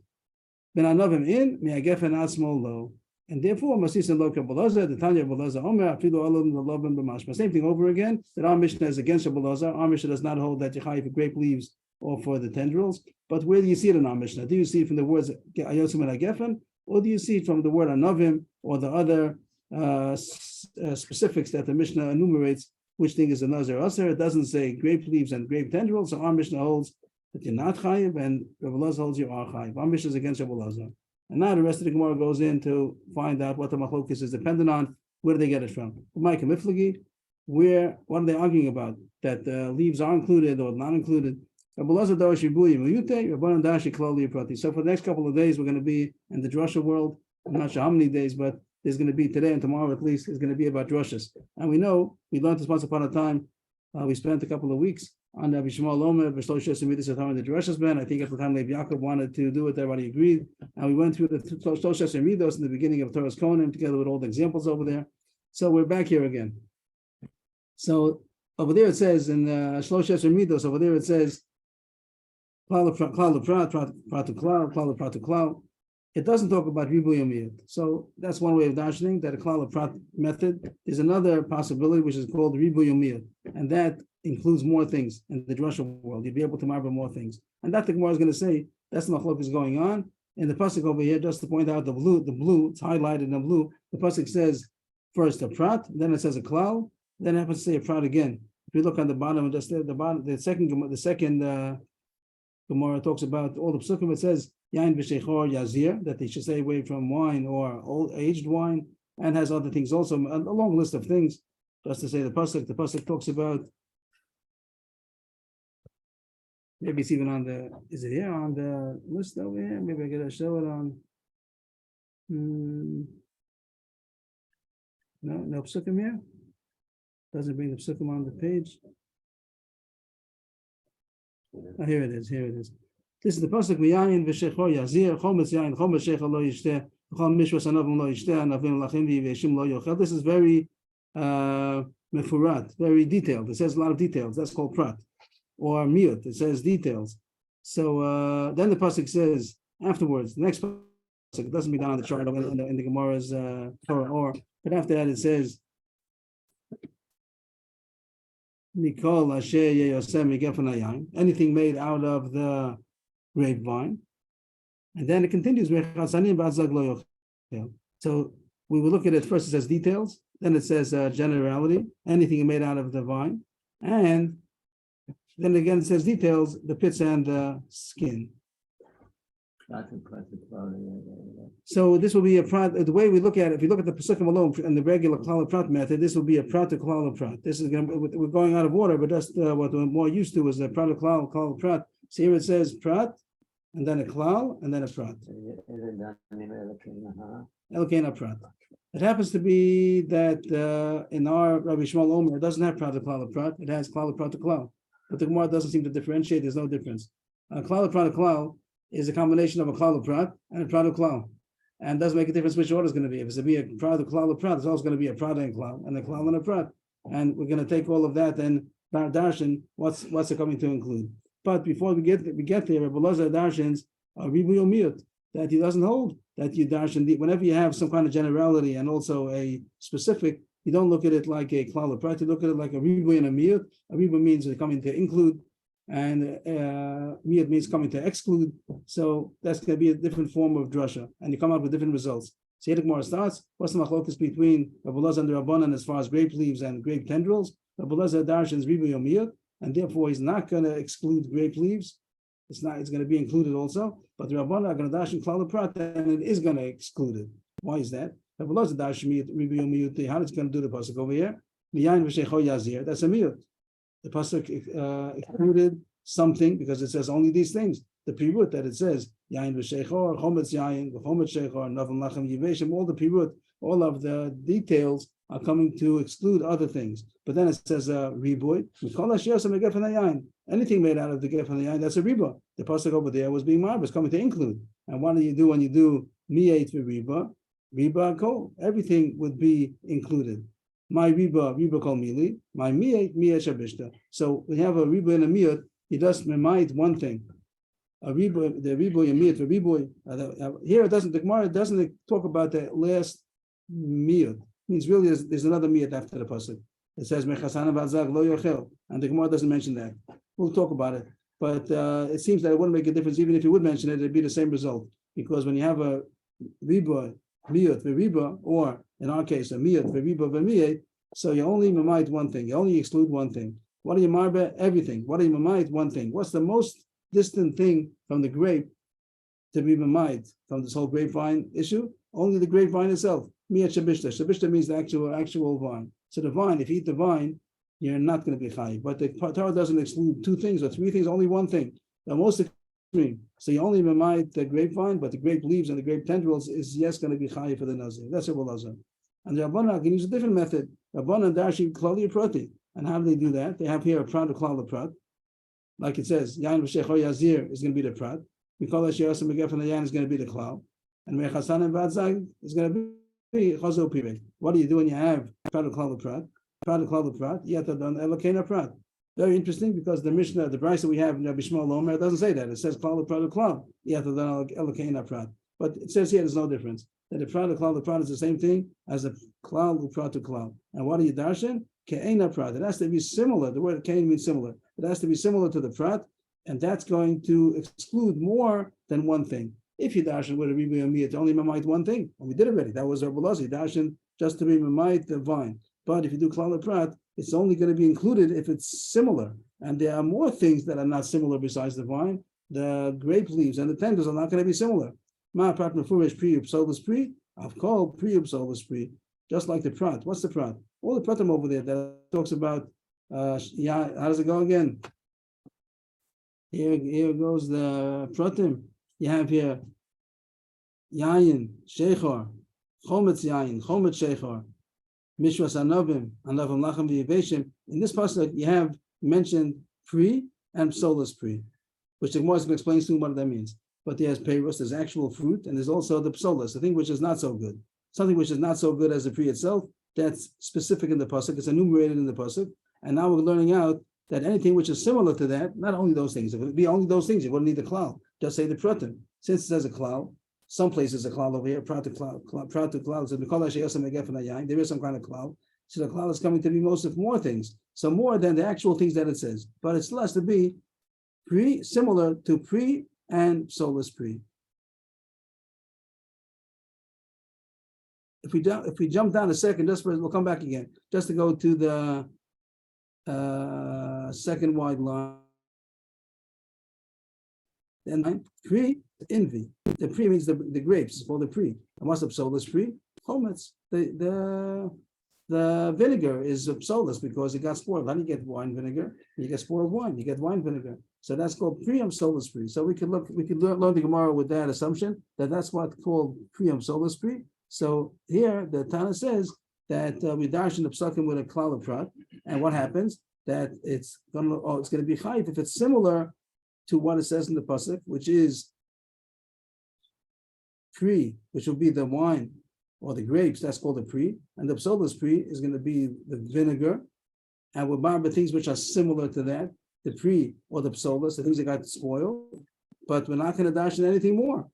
Ben anavim in mi'agefen asmo lo, and therefore masisa lo Rabbi Elazar. The Tanya Rabbi Elazar Omer afilu alam l'lovim b'mashma. Same thing over again. That our Mishnah is against Rabbi Elazar. Our Mishnah does not hold that you chayiv for grape leaves or for the tendrils. But where do you see it in our Mishnah? Do you see it from the words Yotzei min geffen, or do you see it from the word anavim or the other specifics that the Mishnah enumerates? Which thing is a nazir aser? It doesn't say grape leaves and grape tendrils. So our Mishnah holds that you're not chayiv, and Rabbi Elazar holds you are chayiv. Our Mishnah is against Rabbi Elazar. And now the rest of the Gemara goes in to find out what the machlokes is dependent on. Where do they get it from? Mike and Miflagi, what are they arguing about? That leaves are included or not included? So for the next couple of days, we're going to be in the drasha world. I'm not sure how many days, but there's going to be today and tomorrow at least, is going to be about drashas. And we know, we learned this once upon a time, we spent a couple of weeks on the Abishmal Omer, V'shlosh Midas at the drashas ban. I think at the time Lev Yaakov wanted to do it, everybody agreed. And we went through the Shlosh Midas in the beginning of Torah's Kohanim together with all the examples over there. So we're back here again. So over there it says in Shlosh Midas, over there it says, Klal to klal. It doesn't talk about ribuy umiyut. So that's one way of darshaning that a klal prat method. There's another possibility which is called ribuy umiyut, and that includes more things in the drasha world. You'd be able to marble more things, and that the Gemara is going to say that's the machlok is going on in the pasuk over here. Just to point out the blue, it's highlighted in blue. The pasuk says first a prat, then it says a klal, then it happens to say a prat again. If you look on the bottom, just the bottom, the second. Gemara talks about all the psukim. It says yain v'sheichor yazir, that they should stay away from wine or old aged wine, and has other things also, a long list of things. Just to say the pasuk talks about. Maybe it's even on the. Is it here on the list over here? Maybe I gotta show it on. No psukim here. Doesn't bring the psukim on the page. Oh, here it is. This is the pasuk v'yayin v'sheichor yazir chometz yayin chometz sheichor lo yishteh v'chol mishvas anavim lo yishteh anavim lachim v'yeshim lo yochel. This is very mefurat, very detailed. It says a lot of details. That's called prat or miut. It says details. So then the pasuk says afterwards. The next pasuk, it doesn't be down on the chart in the Gemara's Torah, but after that it says. Anything made out of the grapevine, and then it continues. So we will look at it first. It says details, then it says generality. Anything made out of the vine, and then again it says details: the pits and the skin. So this will be a prat. The way we look at it, if you look at the pesukim alone and the regular klal prat method, this will be a prat to klal prat. This is going to, we're going out of order, but that's what we're more used to is the prat to klal prat. So here it says prat, and then a klal, and then a prat. Elkein prat. It happens to be that in our Rabbi Shmuel Omer, it doesn't have prat to klal prat. It has klal prat to klal, but the Gemara doesn't seem to differentiate. There's no difference. Klal prat to klal is a combination of a klal prat and a prat klal, and doesn't make a difference which order is going to be. If it's to be a prat klal prat, it's also going to be a prat and klal, and a klal and a prat. And we're going to take all of that and darshan what's it coming to include. But before we get there, Rabbi Elazar darshans are ribuy umiyut, that he doesn't hold that you darshan whenever you have some kind of generality and also a specific. You don't look at it like a klal prat. You look at it like a ribuy and a miyut. A ribuy means it's coming to include. And miyut means coming to exclude, so that's going to be a different form of drasha, and you come out with different results. So here the Gemara starts. What's the machlokas between Rabbi Elazar and the Rabbanan as far as grape leaves and grape tendrils? Rabbi Elazar darshans ribuy umiyut, and therefore he's not going to exclude grape leaves. It's going to be included also. But the Rabbanan are going to darshan klal prat, and it is going to exclude it. Why is that? Rabbi Elazar darshan ribuy umiyut. How is it going to do the pasuk over here? Miyayin v'sheichor yazir. That's a miyut. The pasuk excluded something because it says only these things. The pirut that it says yain v'sheichor, chometz yain, v'chometz sheichor, navim lachem yiveshim. All the pirut, all of the details are coming to exclude other things. But then it says ribuy. Anything made out of the gef and the yain, that's a riba. The pasuk over there was being marvelous, coming to include. And what do you do when you do miyat v'riba? Riba kol. Everything would be included. My riba kol mili. My miyat shabishta. So we have a riba and a miyat. He does remind one thing. A riboy, the riboy and miyut, the riboy. Here it doesn't. The Gemara doesn't talk about the last miyut. Means really there's another miyut after the pasuk. It says mechasana v'azag lo yochel, and the Gemara doesn't mention that. We'll talk about it, but it seems that it wouldn't make a difference. Even if you would mention it, it'd be the same result, because when you have a riboy, miyut, v'riba, or in our case a miyut, v'riba, v'miyut, so you only might one thing. You only exclude one thing. What do you marbe? Everything. What do you mamait? One thing. What's the most distant thing from the grape to be mamait from this whole grapevine issue? Only the grapevine itself. Miyat shabishta. Shabishta means the actual vine. So the vine, if you eat the vine, you're not going to be chayiv. But the Torah doesn't exclude two things or three things, only one thing. The most extreme. So you only might the grapevine, but the grape leaves and the grape tendrils is yes going to be chayiv for the nazir. That's what nazir. And the Rabbanan can use a different method. Rabbanan dashi klali prati. And how do they do that? They have here a prat, a klal, prat. Like it says, yain v'shechor yazir is going to be the prat. We call it shiras and megef and the yain is going to be the klal. And mechasan and badzag is going to be chazo pirek. What do you do when you have prat, a klal, prat? Prat, a klal, prat. Yatadon elokena prat. Very interesting because the Mishnah, the Brisa we have in Rabbi Shmuel Omer doesn't say that. It says klal, prat, klal. Yatadon elokena prat. But it says here there's no difference. That the prat, the prat is the same thing as the klal, prat, klal. And what do you darshan? Ke'ena prat. It has to be similar. The word ke'en means similar. It has to be similar to the prat, and that's going to exclude more than one thing. If you darshan with a ribu yamiyah to only memite one thing, and we did already. That was Rabbi Lazi darshan just to be memite the vine. But if you do klal prat, it's only going to be included if it's similar. And there are more things that are not similar besides the vine. The grape leaves and the tendrils are not going to be similar. Ma prat mefurish pri upsolis pri. I've called pri upsolis pri. Just like the prat. What's the prat? All the pratim over there that talks about how does it go again? Here goes the pratim. You have here yayin, shechor, chometz yayin, chometz shechor, mishwas anavim, anavim lachem v'yiveshim. In this pasuk, you have mentioned pri and psolas pri, which the Gemara explains to you what that means. But there's peiros, there's actual fruit, and there's also the psolas, the thing which is not so good. Something which is not so good as the pri itself, that's specific in the pasuk, it's enumerated in the pasuk, and now we're learning out that anything which is similar to that, not only those things, if it would be only those things, you wouldn't need the klal, just say the pratim. Since it says a klal, some places a klal over here, prat to klal, so there is some kind of klal, so the klal is coming to be most of more things, so more than the actual things that it says, but it still has to be pre, similar to pre and psolas pri. If we jump down a second, we'll come back again, just to go to the second wide line. Then pre envy. The pre means the grapes. It's called the pre. And what's the psolas pre? Chometz. The vinegar is psolas because it got spoiled. How do you get wine vinegar? You get spoiled wine. You get wine vinegar. So that's called pre psolas pre. So we could learn the Gemara with that assumption that that's what's called pre psolas pre. So here the Tana says that we darshan the psukim with a klal prat, and what happens? That it's going to be chayv if it's similar to what it says in the pasuk, which is pre, which will be the wine or the grapes. That's called the pre, and the psolas pre is going to be the vinegar, and we're barba things which are similar to that, the pre or the psolas, the things that got spoiled, but we're not going to darshan anything more.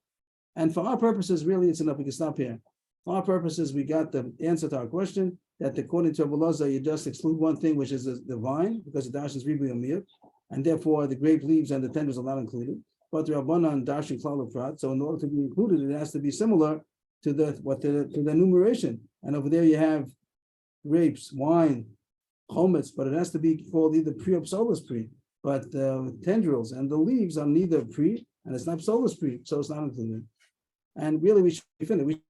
And for our purposes, really, it's enough. We can stop here. For our purposes, we got the answer to our question that according to Rabbi Lazar, you just exclude one thing, which is the vine, because the darshan is ribu yamiyah, and therefore the grape leaves and the tendrils are not included. But the Rabbanan darshan klal prat, so in order to be included, it has to be similar to the enumeration. And over there you have grapes, wine, chometz, but it has to be called either pre or psolas pre. But the tendrils and the leaves are neither pre and it's not psolas pre, so it's not included. And really, we should be finished. We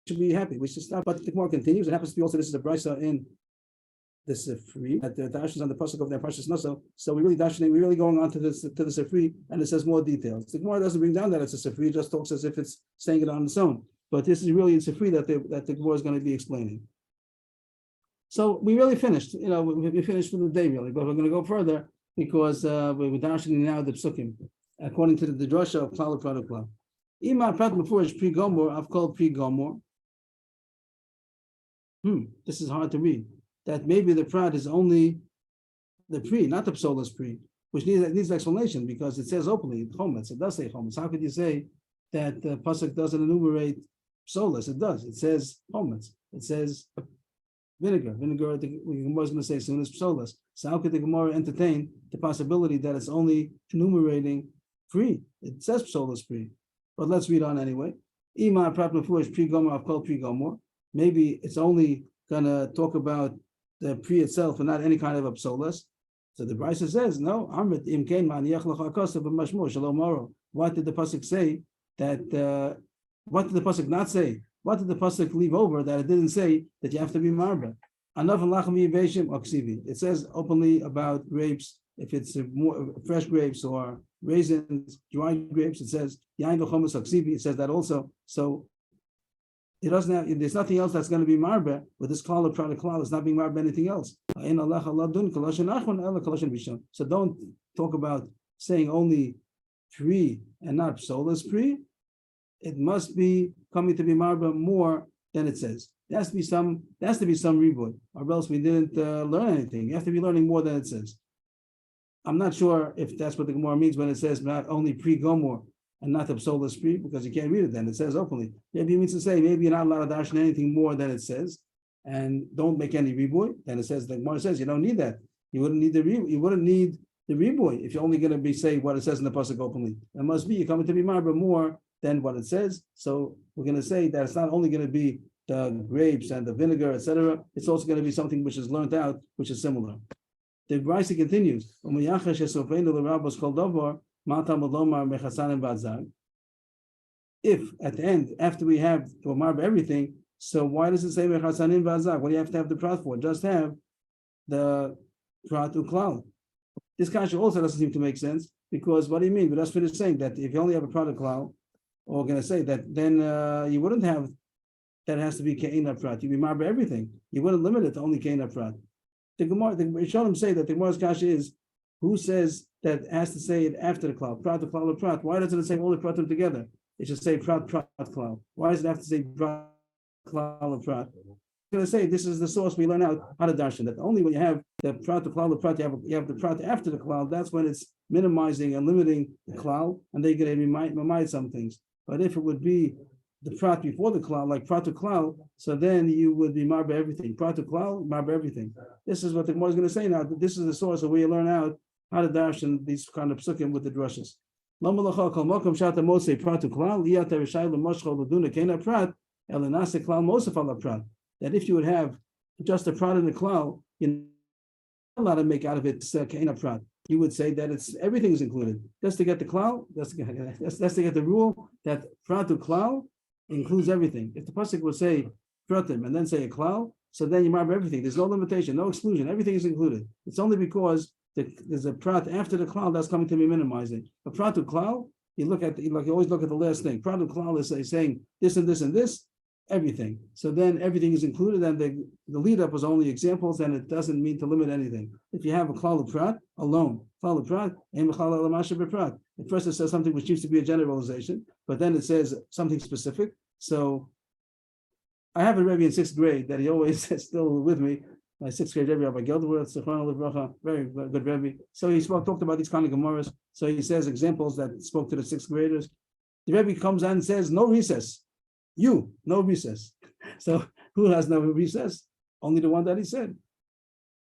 should be happy. We should stop. But the Gemara continues. It happens to be also this is a brisa in the Sifri that the darshan is on the pasuk of their precious naso. So we're really going on to the Sifri, and it says more details. The Gemara doesn't bring down that it's a Sifri; it just talks as if it's saying it on its own. But this is really in Sifri that the Gemara is going to be explaining. So we really finished. We finished for the day really, but we're going to go further because we're darshaning now the psukim according to the drasha of klal prat. Ima prat mefurish pri gomor. I've called pri gomor. This is hard to read. That maybe the prat is only the pri, not the psolas pri, which needs explanation because it says openly chometz. It does say chometz. How could you say that the pasuk doesn't enumerate psolas? It does. It says chometz. It says vinegar. Vinegar. The Gemara is going to say soon as psolas. So how could the Gemara entertain the possibility that it's only enumerating pri? It says psolas pri, but let's read on anyway. Ima prat mefurish pri gomor. I've called pri gomor. Maybe it's only going to talk about the pri itself and not any kind of psolas. So the Brisa says, no, Amrit imkein maniach l'cha kosav b'mashmur shalom moro. What did the pasuk say that What did the pasuk not say? What did the pasuk leave over that it didn't say that you have to be marba? It says openly about grapes. If it's more fresh grapes or raisins, dried grapes, it says it says that also. So it doesn't have. There's nothing else that's going to be marba with this klal of product klal. It's not being marba anything else. So don't talk about saying only pre and not psolas pre. It must be coming to be marba more than it says. There has to be some reboot, or else we didn't learn anything. You have to be learning more than it says. I'm not sure if that's what the Gemara means when it says not only pre-gomor and not the psolas pre, because you can't read it then. It says openly. Maybe it means to say maybe you're not allowed to darshan anything more than it says, and don't make any reboot. Then it says the Gemara says you don't need that. You wouldn't need the reboot if you're only going to be saying what it says in the pasuk openly. It must be you're coming to be marba more than what it says. So we're going to say that it's not only going to be the grapes and the vinegar, etc. It's also going to be something which is learned out, which is similar. The Brisa continues. If at the end, after we have to marb everything, so why does it say mechasanim v'azag? What do you have to have the prat for? Just have the prat uklal. This kasha also doesn't seem to make sense, because what do you mean? We just finished saying that if you only have a prat uklal, or we're going to say that then you wouldn't have that. It has to be ke'ina prat. You'd be marba everything. You wouldn't limit it to only ke'ina prat. The Gemara, the Rishonim say that the Gemara's kasha is who says that it has to say it after the klal, prat to klal or prat. Why doesn't it say all the pratim together? It should say prat klal. Why does it have to say prat klal or prat? I'm going to say this is the source we learn out how to darshan, that only when you have the prat to klal or prat, you have the prat after the klal. That's when it's minimizing and limiting the klal, and they're going to remind some things. But if it would be the prat before the klal, like prat to klal, so then you would be marba everything. Prat to klal, marba everything. This is what the Gemara is going to say now. This is the source of where you learn out how to darshan these kind of psukim with the drushes. That if you would have just a prat and a klal, you're not allowed to make out of it ke'ena prat. You would say that it's everything is included. Just to get the klal, that's to get the rule that prat to klal includes everything. If the pasuk would say pratim and then say a klal, so then you mark everything. There's no limitation, no exclusion. Everything is included. It's only because there's a prat after the klal that's coming to be minimizing. A prat to klal, you always look at the last thing. Prat to klal is saying this and this and this, everything. So then everything is included, and the lead up was only examples, and it doesn't mean to limit anything. If you have a klal of prat alone, klal of prat, at first it says something which seems to be a generalization, but then it says something specific. So I have a Rebbe in 6th grade that he always is still with me. My 6th grade Rebbe, Rabbi Geldworth, very good Rebbe. So he talked about these kind of Gemaras. So he says examples that spoke to the 6th graders. The Rebbe comes on and says, no recess. No recess. So who has no recess? Only the one that he said.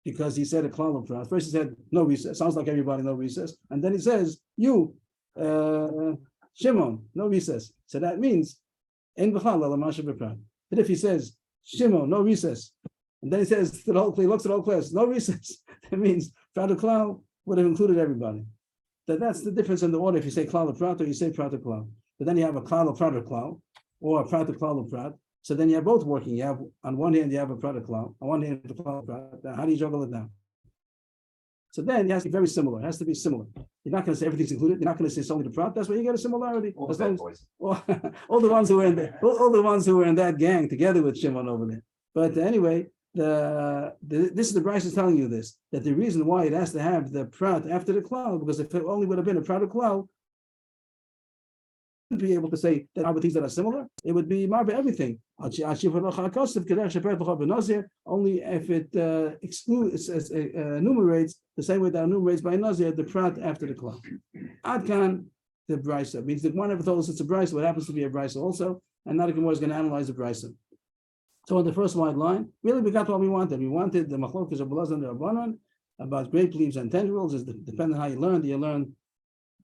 Because he said a klal of prat. First he said no recess. Sounds like everybody no recess. And then he says, Shimon, no recess. So that means ein b'chal ala masha b'prat. But if he says Shimon, no recess, and then he says to the whole, he looks at the whole class, no recess, that means prat klal would have included everybody. That's the difference in the order if you say klal of prat or you say prat klal. But then you have a klal of prat klal or a prat klal of prat. So then you have both working. You have on one hand you have a prat klal, on one hand the klal prat. How do you juggle it now? So then it has to be very similar. It has to be similar. You're not going to say everything's included. You're not going to say it's only the prat. That's where you get a similarity. All the bad boys. All the ones who were in that gang together with Shimon over there. But anyway, this is the Bryce is telling you this, that the reason why it has to have the prat after the klal, because if it only would have been a prat klal, be able to say that are things that are similar, it would be marba everything. Only if it excludes, enumerates the same way that enumerates by nazir the prat after the klal. Adkan the brisa means that one never told us it's a brisa. What happens to be a brisa also, and now the Gemara is going to analyze the brisa. So on the first wide line, really we got what we wanted. We wanted the machlokas of Belaz and the Rabbanan about grape leaves and tendrils. Is depending on how you learn. Do you learn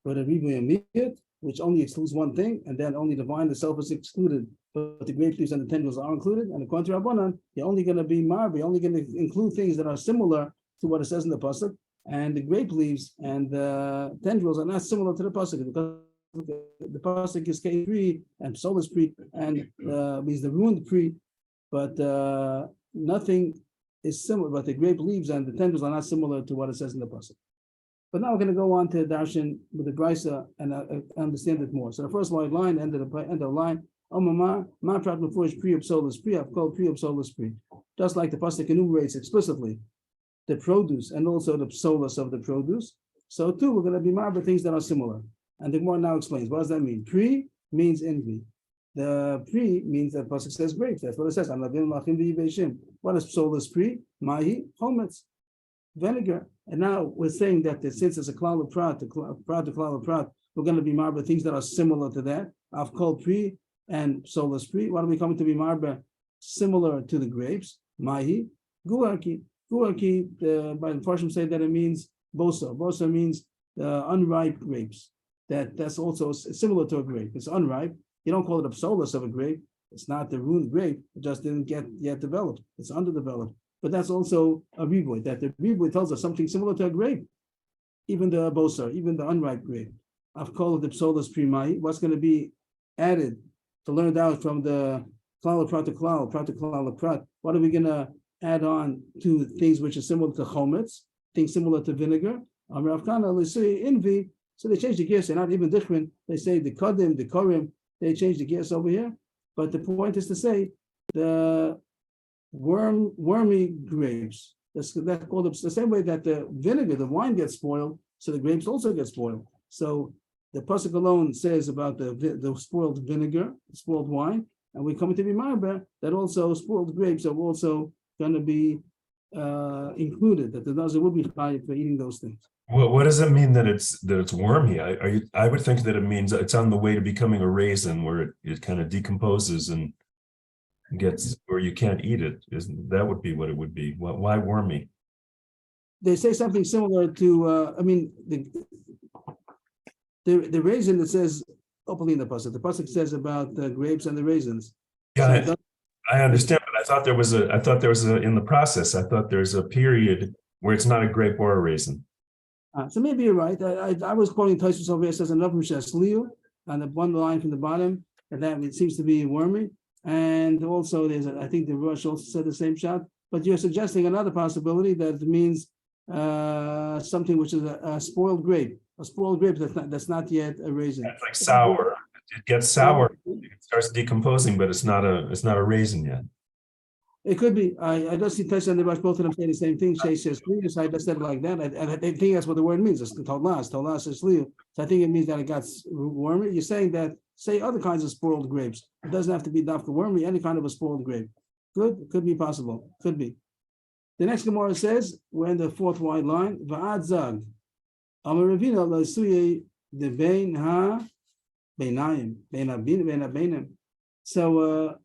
for the ribu and miyat, which only excludes one thing, and then only the vine itself is excluded, but the grape leaves and the tendrils are included. And according to Rabbanan, you're only going to be marbi, only going to include things that are similar to what it says in the pasuk, and the grape leaves and the tendrils are not similar to the pasuk because the pasuk is K pre and solus pre and means the ruined pre, but nothing is similar. But the grape leaves and the tendrils are not similar to what it says in the pasuk. But now we're going to go on to Darshan with the Brisa and understand it more. So the first white line, end of the line. Ma prat mefurish pre solus pre. I've called pre solus pre. Just like the pasuk enumerates explicitly the produce and also the solus of the produce. So too, we're going to be marble things that are similar. And the Gemara now explains, what does that mean? Pre means envy. The pre means that pasuk says grapes. That's what it says. What is solus pre? Mahi chometz, vinegar. And now we're saying that since it's a klal of prat, to klal of prat, we're going to be marble things that are similar to that. I've called pre and solus pre. What are we coming to be marble? Similar to the grapes. Mahi guarki. Guarki, by the Farshim say that it means bosa. Bosa means unripe grapes. That's also similar to a grape. It's unripe. You don't call it a solus of a grape. It's not the ruined grape. It just didn't get yet developed. It's underdeveloped. But that's also a riboy. That the riboy tells us something similar to a grape. Even the bosa, even the unripe grape. I've called it the solus primai. What's going to be added to learn out from the klal of prat to klal of prat? What are we going to add on to things which are similar to chometz, things similar to vinegar? Rav Kana, let's say envy. So they changed the gears. They're not even different. They say the kodim, the korim. They changed the gears over here. But the point is to say the wormy grapes. That's called the same way that the vinegar, the wine gets spoiled. So the grapes also get spoiled. So the pasuk alone says about the spoiled vinegar, spoiled wine, and we come to be marba that also spoiled grapes are also going to be included. That the nazir will be high for eating those things. Well, what does it mean that it's wormy? I would think that it means it's on the way to becoming a raisin, where it kind of decomposes and gets where you can't eat it. Isn't that would be what it would be? Why wormy? They say something similar to the raisin that says openly in the pasuk. The pasuk says about the grapes and the raisins. Yeah, So I understand, but I thought there was in the process. I thought there's a period where it's not a grape or a raisin. So maybe you're right. I was quoting Taisus over here. It says enough Liu on the one line from the bottom, and that it seems to be wormy. And also, I think the Rosh also said the same shot. But you're suggesting another possibility that it means something which is a spoiled grape, that's not yet a raisin. It's like sour. It gets sour. It starts decomposing, but it's not a raisin yet. It could be. I just see Taisus and the Rosh, both of them say the same thing. Shay says Liu, so I just said it like that. And I think that's what the word means. It's Tolah says Liu. So I think it means that it got wormy. You're saying that, say other kinds of spoiled grapes. It doesn't have to be dafka wormy, any kind of a spoiled grape. Good, it could be possible. Could be. The next Gemara says, we're in the fourth wide line. Va'ad zag. Amar Ravina la'suye de bein ha beinayim, bein ha-beinim. So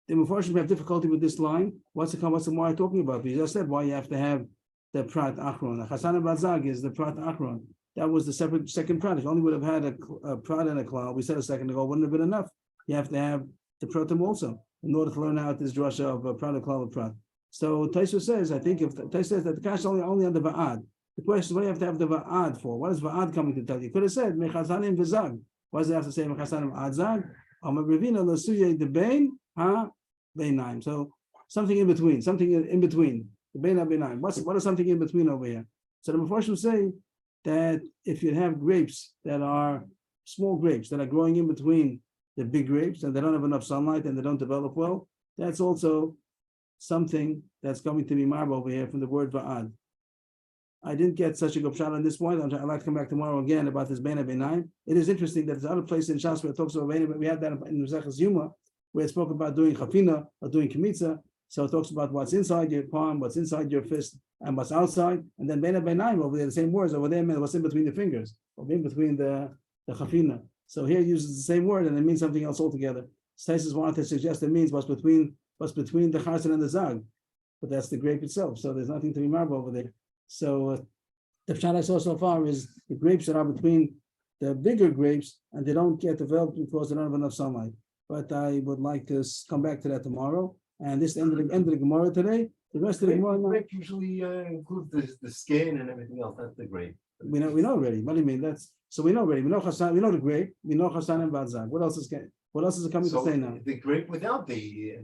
the Mepharshim have difficulty with this line. What's the Gemara talking about? We just said why you have to have the prat achron. The Chasan Bazag is the prat achron. That was the second prat. If you only would have had a prat and a klal, we said a second ago, wouldn't have been enough. You have to have the pratim also in order to learn out this drasha of prat and klal of prat. So Taisus says, I think if Taisus says that the kash only on the va'ad. The question is, what do you have to have the va'ad for? What is va'ad coming to tell you? You could have said mechasanim v'zag. Why does it have to say mechasanim adzag? Amar Ravina l'suye de bein ha beinaim. So something in between, the bein ha beinaim. What is something in between over here? So the Mepharshim say that if you have grapes that are small grapes that are growing in between the big grapes and they don't have enough sunlight and they don't develop well, that's also something that's going to be marba over here from the word va'ad. I didn't get such a good shot on this point. I'd like to come back tomorrow again about this bein ha-beinaim. It is interesting that there's other place in Shas where it talks about bein, but we had that in Maseches Yuma where it spoke about doing chafina or doing kimitza. So it talks about what's inside your palm, what's inside your fist, and what's outside. And then bein ha-beinaim over there, the same words over there, what's in between the fingers, or in between the chafina. So here it uses the same word and it means something else altogether. Taisus wanted to suggest it means what's between the charson and the zag, but that's the grape itself. So there's nothing to be marba over there. So the shot I saw so far is the grapes that are between the bigger grapes and they don't get developed because they don't have enough sunlight. But I would like to come back to that tomorrow. And this end of the Gemara today. The rest of the Gemara grape usually includes the skin and everything else. That's the grape. We know already. What do you mean? So we know already. We know Chassan, we know the grape, we know Chassan and Badzak. What else is it coming to So say now? the grape without the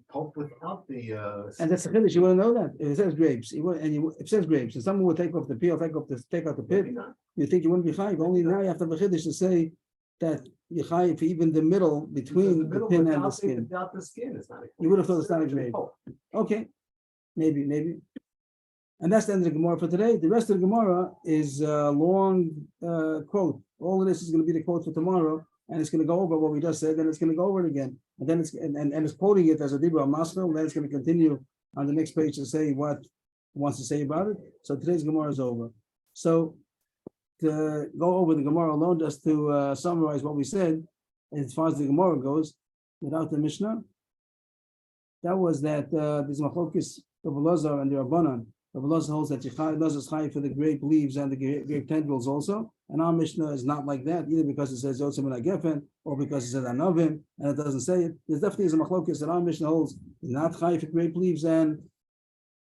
pulp without the And that's the Chiddush. You want to know that? If it says grapes, if it says grapes, and someone would take off the peel, take out the pit, maybe not. you think you wouldn't be chayiv. Only now you have to have a Chiddush to say that you're chayiv for even the middle between the pin and the skin. Without the skin, it's not. You would have thought it's not a grape. pulp. Okay, maybe. And that's the end of the Gemara for today. The rest of the Gemara is a long quote. All of this is going to be the quote for tomorrow, and it's going to go over what we just said, and it's going to go over it again. And then it's quoting it as a Dibra Masfil, then it's going to continue on the next page to say what it wants to say about it. So today's Gemara is over. So to go over the Gemara alone, just to summarize what we said, as far as the Gemara goes, without the Mishnah, that was that there's machlokes of Elazar and the Rabbanan. Rabbi Elazar holds that Elazar is chayiv for the grape leaves and the grape tendrils also. And our Mishnah is not like that, either because it says Yotzim and Gefen, or because it says Anavim, and it doesn't say it. There's definitely a machlokes that our Mishnah holds not chayiv for grape leaves and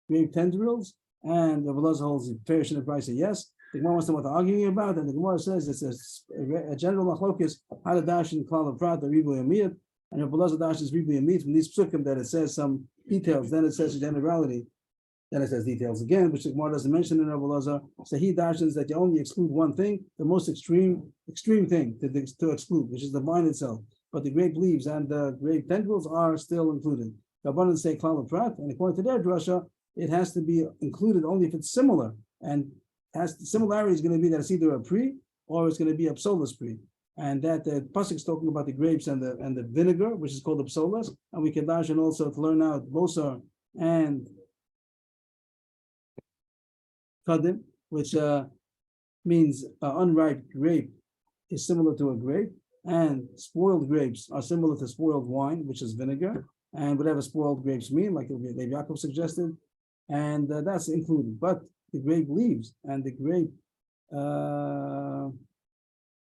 grape tendrils, and Rabbi Elazar holds fair in the price of yes. The Gemara wants to know what they're arguing about, and the Gemara says it's a general machlokes, how to dash in Klal of Prat, the Ribu Yamiyat, and Rabbi Elazar dashes Ribu Yamiyat from these psukim that it says some details, then it says a generality. Then it says details again, which the Gemara doesn't mention in Rabbi Elazar. So he dashes that you only exclude one thing, the most extreme thing to exclude, which is the vine itself. But the grape leaves and the grape tendrils are still included. The abundance say klal prat, and according to their drasha, it has to be included only if it's similar. And the similarity is going to be that it's either a pre or it's going to be a psolas pre. And that the pasuk is talking about the grapes and the vinegar, which is called the psolas. And we can dash and also to learn out bosar and kadim, which means unripe grape is similar to a grape, and spoiled grapes are similar to spoiled wine, which is vinegar, and whatever spoiled grapes mean, like Rabbi Yaakov suggested, and that's included. But the grape leaves and the grape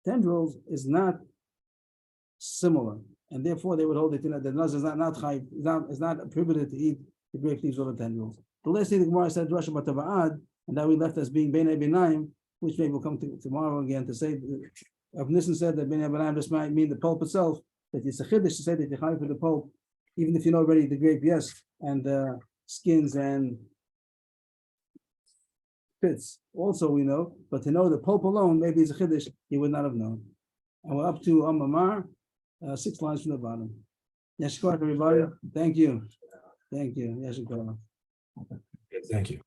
tendrils is not similar, and therefore they would hold it in that the nazir is not prohibited to eat the grape leaves or the tendrils. The last thing the Gemara said, Rosh Hashanah, and that we left as being Beinei B'naim, which maybe will come to tomorrow again to say. Rav Nissen said that Beinei B'naim just might mean the pulp itself. That it's a chiddush to say that you're chayiv for the pulp, even if you know already the grape, yes, and skins and pits. Also, we know, but to know the pulp alone, maybe it's a chiddush you would not have known. And we're up to Amamar, 6 lines from the bottom. Yeshikar, everybody. Thank you. Yeshikar. Thank you.